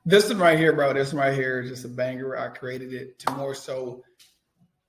This one right here, bro. This one right here is just a banger. I created it to more so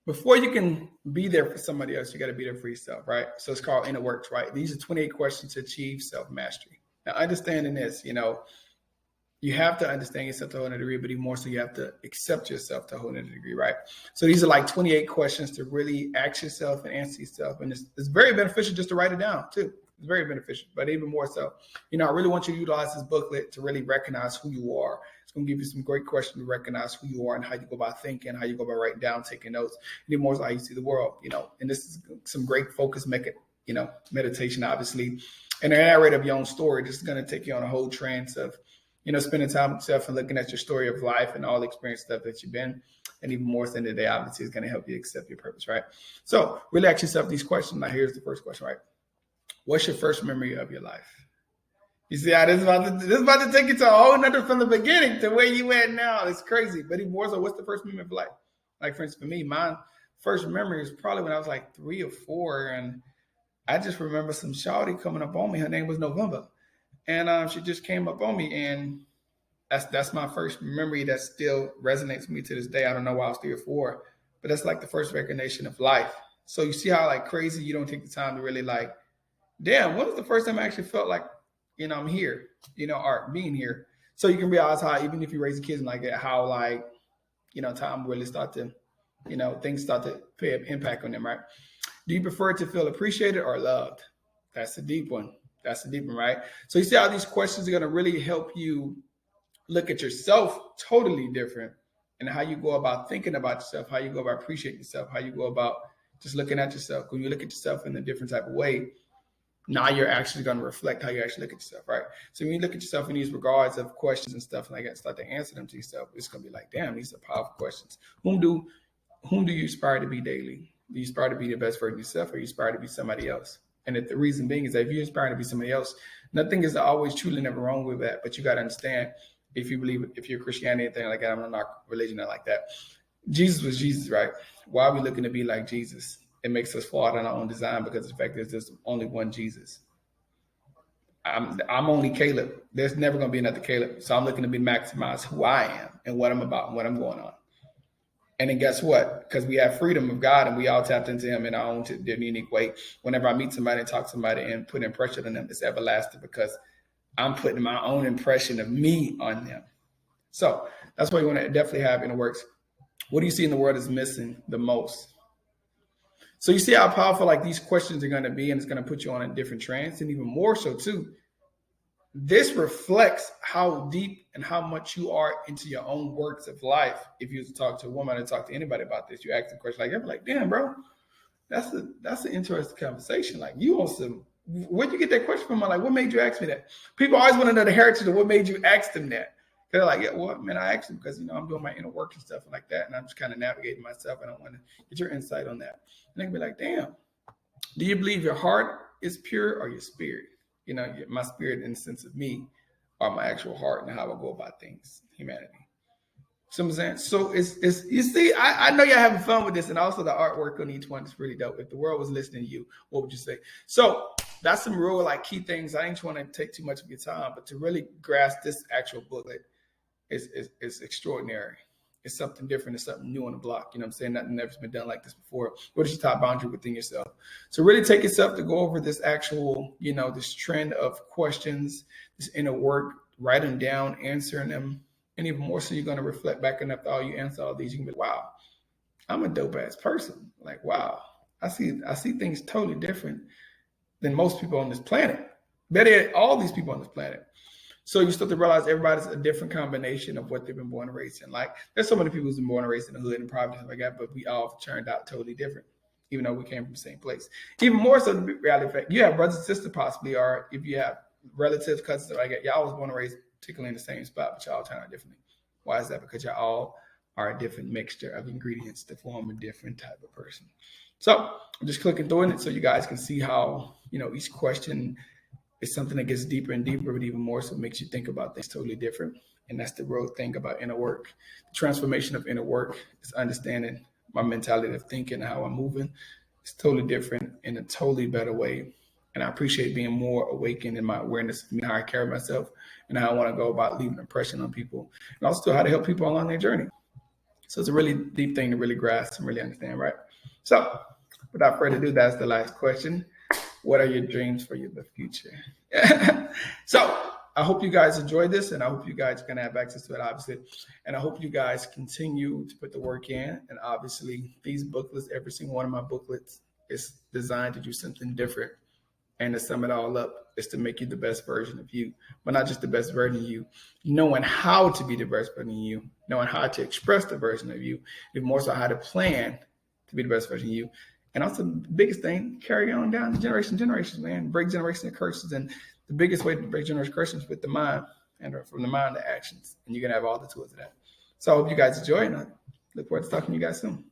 before you can be there for somebody else, you got to be there for yourself, right? So it's called Inner Works, right? These are 28 questions to achieve self mastery. Now, understanding this, you have to understand yourself to a whole degree, but even more so, you have to accept yourself to a whole degree, right? So these are like 28 questions to really ask yourself and answer yourself. And it's very beneficial just to write it down, too. It's very beneficial, but even more so, I really want you to utilize this booklet to really recognize who you are. It's going to give you some great questions to recognize who you are and how you go about thinking, how you go about writing down, taking notes, and even more so how you see the world, and this is some great focus, meditation, obviously, and a narrative of your own story. This is going to take you on a whole trance of, spending time with yourself and looking at your story of life and all the experience stuff that you've been. And even more so in the day, obviously, is going to help you accept your purpose, right? So really ask yourself these questions. Now, here's the first question, right? What's your first memory of your life? You see how this is about to take you to a whole nother from the beginning to where you at now. It's crazy. But even more so, what's the first memory of life? Like, for instance, for me, my first memory is probably when I was like 3 or 4. And I just remember some shawty coming up on me. Her name was November. And she just came up on me. And that's my first memory that still resonates with me to this day. I don't know why I was 3 or 4. But that's like the first recognition of life. So you see how like crazy you don't take the time to really like, damn, when was the first time I actually felt like, I'm here, or being here? So you can realize how, even if you raise kids like that, how like, time really start to, things start to pay an impact on them, right? Do you prefer to feel appreciated or loved? That's a deep one. Right? So you see how these questions are going to really help you look at yourself totally different, and how you go about thinking about yourself, how you go about appreciating yourself, how you go about just looking at yourself. When you look at yourself in a different type of way, now you're actually going to reflect how you actually look at yourself, right? So when you look at yourself in these regards of questions and stuff like that, start to answer them to yourself, it's going to be like, damn, these are powerful questions. Whom do you aspire to be daily? Do you aspire to be the best version of yourself, or you aspire to be somebody else? And if the reason being is that if you aspire to be somebody else, nothing is always truly never wrong with that. But you got to understand, if you're Christianity, anything like that, I'm not religion or like that. Jesus was Jesus, right? Why are we looking to be like Jesus? It makes us flawed in our own design, because the fact is there's only one Jesus. I'm only Caleb. There's never going to be another Caleb. So I'm looking to maximize who I am and what I'm about and what I'm going on. And then guess what? Because we have freedom of God and we all tapped into him in our own unique way. Whenever I meet somebody and talk to somebody and put impression on them, it's everlasting, because I'm putting my own impression of me on them. So that's why you want to definitely have in the works. What do you see in the world is missing the most? So you see how powerful like these questions are going to be, and it's going to put you on a different trance. And even more so too, this reflects how deep and how much you are into your own works of life. If you was to talk to a woman or talk to anybody about this, you ask them a question like, I'm like, damn, bro, that's an interesting conversation. Like, you on some, where'd you get that question from? I'm like, what made you ask me that? People always want to know the heritage of what made you ask them that. They're like, yeah, well, man, I asked them because, I'm doing my inner work and stuff like that. And I'm just kind of navigating myself. And I want to get your insight on that. And they can be like, damn, do you believe your heart is pure or your spirit? My spirit in the sense of me, or my actual heart and how I go about things, humanity. So I'm saying, so it's you see, I know you're having fun with this, and also the artwork on each one is really dope. If the world was listening to you, what would you say? So that's some real like key things. I ain't want to take too much of your time, but to really grasp this actual booklet is extraordinary. It's something different. It's something new on the block. You know what I'm saying? Nothing never's been done like this before. What is your top boundary within yourself? So really take yourself to go over this actual, this trend of questions, this inner work, write them down, answering them. And even more so, you're going to reflect back, and after all you answer all these, you can be, wow, I'm a dope ass person. Like, wow, I see things totally different than most people on this planet. Better yet, all these people on this planet. So you start to realize everybody's a different combination of what they've been born and raised in. Like, there's so many people who's been born and raised in the hood and poverty and stuff like that, but we all turned out totally different, even though we came from the same place. Even more so, the reality effect, you have brothers and sisters possibly, or if you have relatives, cousins, like that, y'all was born and raised particularly in the same spot, but y'all turn out differently. Why is that? Because y'all all are a different mixture of ingredients to form a different type of person. So I'm just clicking through it so you guys can see how, each question is something that gets deeper and deeper, but even more so makes you think about things totally different. And that's the real thing about inner work. The transformation of inner work is understanding my mentality of thinking, how I'm moving. It's totally different in a totally better way. And I appreciate being more awakened in my awareness of me, how I carry myself, and how I want to go about leaving an impression on people, and also how to help people along their journey. So it's a really deep thing to really grasp and really understand, right? So without further ado, that's the last question. What are your dreams for the future? So I hope you guys enjoyed this, and I hope you guys are going to have access to it, obviously. And I hope you guys continue to put the work in. And obviously, these booklets, every single one of my booklets is designed to do something different. And to sum it all up, is to make you the best version of you, but not just the best version of you, knowing how to be the best version of you, knowing how to express the version of you, and more so how to plan to be the best version of you. And also the biggest thing, carry on down to generations, man. Break generational curses. And the biggest way to break generational curses is with the mind, and from the mind to actions. And you're going to have all the tools of that. So I hope you guys enjoy, and I look forward to talking to you guys soon.